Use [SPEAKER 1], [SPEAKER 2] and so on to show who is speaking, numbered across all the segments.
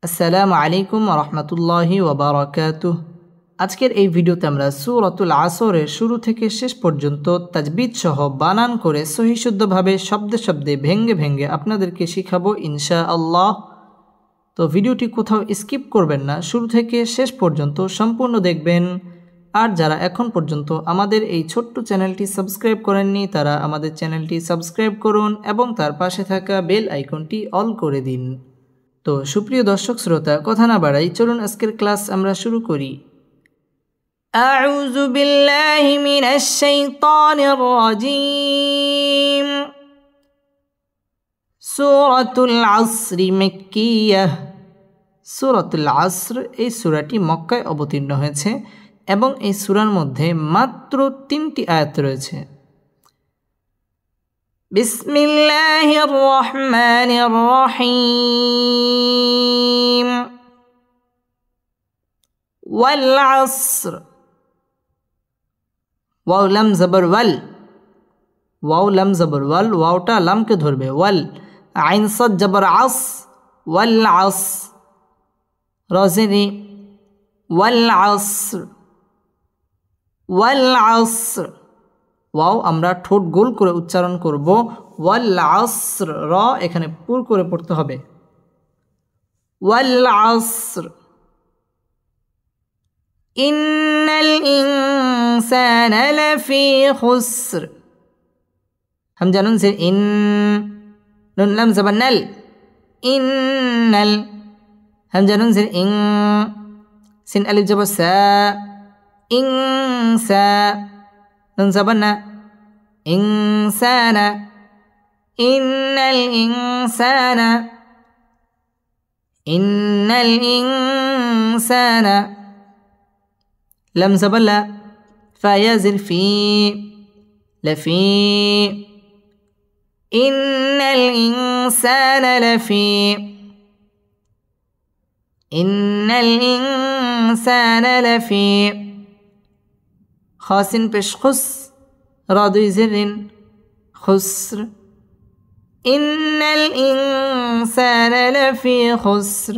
[SPEAKER 1] আসসালামু আলাইকুম ওয়া রাহমাতুল্লাহি ওয়া বারাকাতুহু। আজকের এই ভিডিওতে আমরা সূরাতুল আসরের শুরু থেকে শেষ পর্যন্ত তাজবিদ সহ বানান করে সহিহ শুদ্ধভাবে শব্দে শব্দে ভেঙ্গে ভেঙ্গে আপনাদেরকে শিখাবো ইনশাআল্লাহ। তো ভিডিওটি কোথাও স্কিপ করবেন না, শুরু থেকে শেষ পর্যন্ত সম্পূর্ণ দেখবেন। আর যারা এখন পর্যন্ত আমাদের এই ছোট্ট চ্যানেলটি সাবস্ক্রাইব করেননি তারা আমাদের চ্যানেলটি সাবস্ক্রাইব করুন এবং তার পাশে থাকা বেল আইকনটি অল করে দিন। তো সুপ্রিয় দর্শক শ্রোতা, কথা না বাড়াই চলুন আজকের ক্লাস আমরা শুরু করি। আউযু বিল্লাহি মিনাশ শাইতানির রাজীম। সূরাতুল আসর মাক্কিয়াহ। সূরাতুল আসর এই সূরাটি মক্কায় অবতীর্ণ হয়েছে এবং এই সূরার মধ্যে মাত্র 3টি আয়াত রয়েছে। বিসমিল্লাহির রহমানির রহিম। ওয়াল আসর। ওয়াও লাম জবর ওয়াল। ওয়াও লাম জবর ওয়াল, ওয়াওটা লামকে ধরবে। ওয়াল আইন সাদ জবর আস। ওয়াল আস রজনি। ওয়াল আসর। ওয়াল আসর। ওয়াও আমরা ঠোঁট গোল করে উচ্চারণ করব। ওয়াল আসর, র এখানে পুর করে পড়তে হবে। ওয়াল আসর। ইন্নাল ইনসানা লাফি খুসর। হামজা নুন জের ইন, নুন লাম জবর নাল। ইন্নাল। হামজা নুন জের ইন, সিন আলিফ জবর সা। ইনসা। নুন জবর না। ইনসানা। ইন্নাল ইনসানা। ইন্নাল ইনসানা। লাম জবর লা। ফা ইয়া জির ফি। লাফি। ইন্নাল ইনসানা লাফি। ইন্নাল ইনসানা লাফি। খাসিন পেশ খুস, রা দুই জিরিন খুসর। ইন্নাল ইনসানা লাফি খুসর।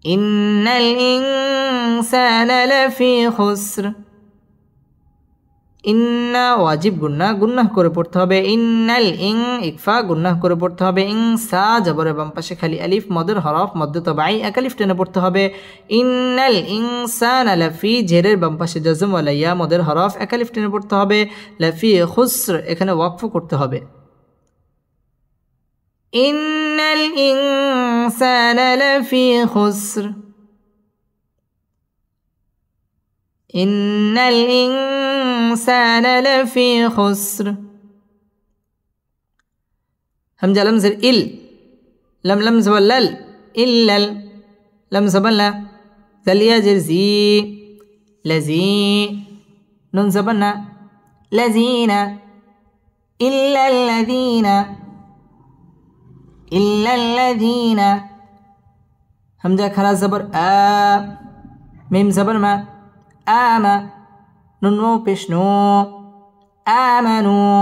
[SPEAKER 1] ইন্নাল ইনসানা লাফি খুসর। ইন্না ওয়াজিব গুন্নাহ, গুন্নাহ করে পড়তে হবে। ইন্নাল ইং ইকফা, গুন্নাহ করে পড়তে হবে। ইনসা জবরের বাম পাশে খালি আলিফ, মদের হরফ মধ্য তবাই এক আলিফ টেনে পড়তে হবে। ইন্নাল ইনসানা লাফি, জেরের বাম পাশে জজম ওয়ালা ইয়া, মদের হরফ এক আলিফ টেনে পড়তে হবে। লাফি খুসর, এখানে ওয়াকফ করতে হবে। ইন্নাল ইনসানা লাফি খুসর। ইন্নাল ইনসানা লাফি খুসর। হামজা লাম জের ইল, লাম লাম জবর লাল। ইল্লাল। লাম জবর লা। জালিয়া জের জি। লাজি। নুন জবর না। লাজিনা। ইল্লাল্লাযীনা। ইল্লাল্লাযীনা। হামজা খারা জবর আ। মিম জবর মা। آما. ننو بشنو. آمنوا.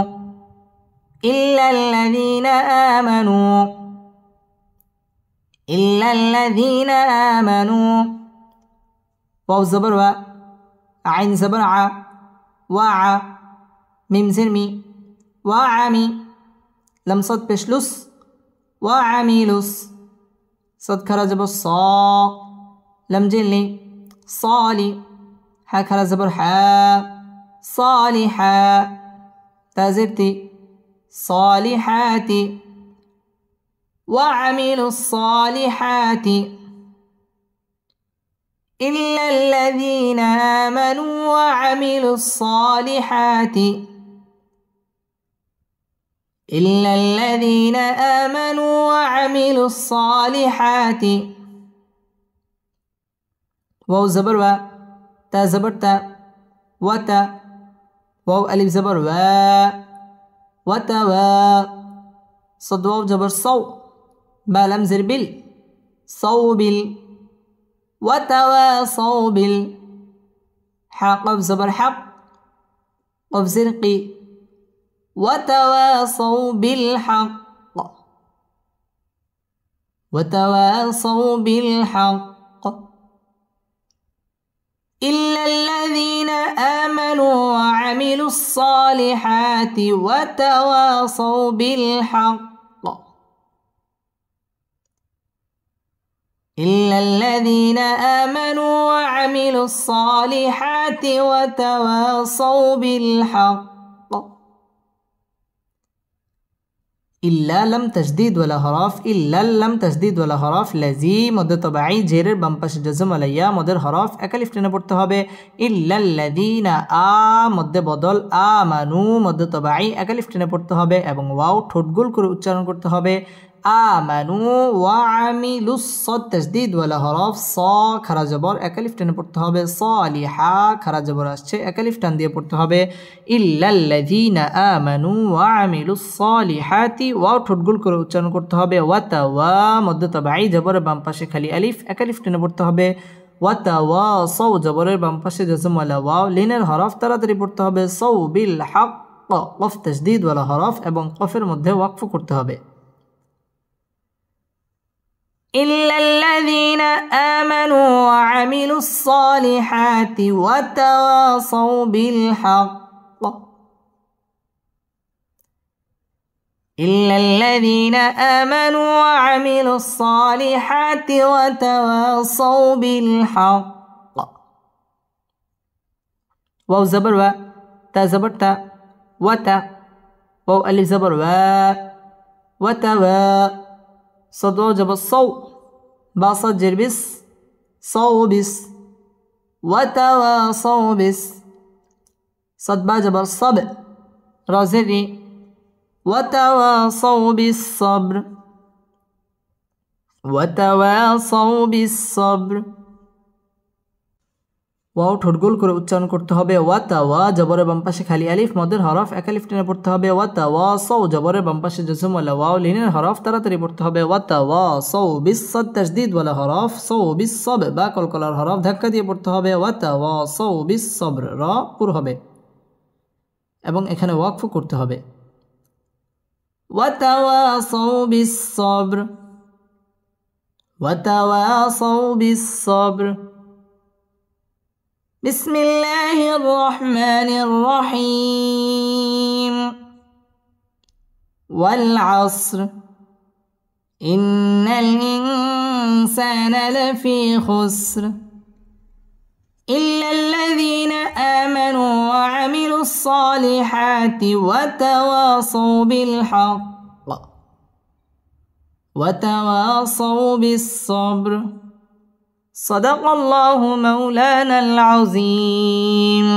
[SPEAKER 1] إلا الذين آمنوا. إلا الذين آمنوا. واو زبر و. عين زبر ع. وع. ميم زرمي. وعمي. لم صد بشلس. وعميلس. صد كرزب الصا. لم جلي. صالي. حا زبر حا. صالحا. تازرتي. صالحات. وعملوا الصالحات. إلا الذين آمنوا وعملوا الصالحات. إلا الذين آمنوا وعملوا الصالحات. واو زبر و. تا زبر تا. وتا. واو ألف زبر و. وتوا. صد واو زبر صو. با لم زر بال. صوبل. وتواصوا بال. حا قف زبر حق. قف زرقي. وتواصوا بالحق. وتواصوا بالحق إلا الذين آمنوا وعملوا الصالحات وتواصوا بالحق إلا الذين آمنوا وعملوا الصالحات وتواصوا بالحق إلا لم تجديد ولا حرف إلا لم تجديد ولا حرف লাজি মধ্য তবাই জেরের বাম পাশে জজম আলাইয়া মদের হরফ একালিফ টেনে পড়তে হবে ইল্লা আল্লাযীনা মধ্যে বদল আমানু মধ্য তবাই একালিফ টেনে পড়তে হবে এবং ওয়াও ঠোঁট গোল করে উচ্চারণ করতে হবে আমানু ওয়া আমিলুস সাদ তাজদীদ ওয়ালা হরফ সা খারা জবর একালিফ টেনে পড়তে হবে সালিহা খারা জবর আসছে একালিফ টান দিয়ে পড়তে হবে ইল্লাল্লাযীনা আমানু ওয়া আমিলুস সালিহাতি ওয়াও ঠোঁট গোল করে উচ্চারণ করতে হবে ওয়াতাওয়া মধ্য তাবাই জবরের বাম পাশে খালি আলিফ একালিফ টেনে পড়তে হবে ওয়াতাওয়াসাউ জবরের বাম পাশে জজম ওয়ালা ওয়াও লিনের হরফ তাড়াতাড়ি পড়তে হবে সাউ বিল হক কফ তাজদীদ ওয়ালা হরফ এবং কফের মধ্যে ওয়াকফ করতে হবে إلا الذين آمنوا وعملوا الصالحات وتواصوا بالحق إلا الذين آمنوا وعملوا الصالحات وتواصوا بالحق واو زبر و تا زبر تا وتا واو ألف زبر و وتوا صدو جب الصو باصد جربس صوبس وتواصوا بس صد با جب الصب رازري وتواصوا بالصبر وتواصوا بالصبر ওয়াও ঠোঁট গোল করে উচ্চারণ করতে হবে ওয়াতাওয়া জবরের বাম পাশে খালি আলিফ মদের হরফ একালিফ টেনে পড়তে হবে ওয়াতাওয়াসাউ জবরের বাম পাশে জজম ওয়ালা ওয়াও লিনের হরফ তাড়াতাড়ি পড়তে হবে ওয়াতাওয়াসাউ বিস-সাদ তাজদীদ ওয়ালা হরফ সাউ বিস-সাব বা কলকলার হরফ ধাক্কা দিয়ে পড়তে হবে ওয়াতাওয়াসাউ বিস-সাবর র পুর হবে এবং এখানে ওয়াকফ করতে হবে ওয়াতাওয়াসাউ বিস-সাবর ওয়াতাওয়াসাউ বিস-সাবর بسم الله الرحمن الرحيم والعصر إن الإنسان لفي خسر إلا الذين آمنوا وعملوا الصالحات وتواصوا بالحق وتواصوا بالصبر صدق الله مولانا العظيم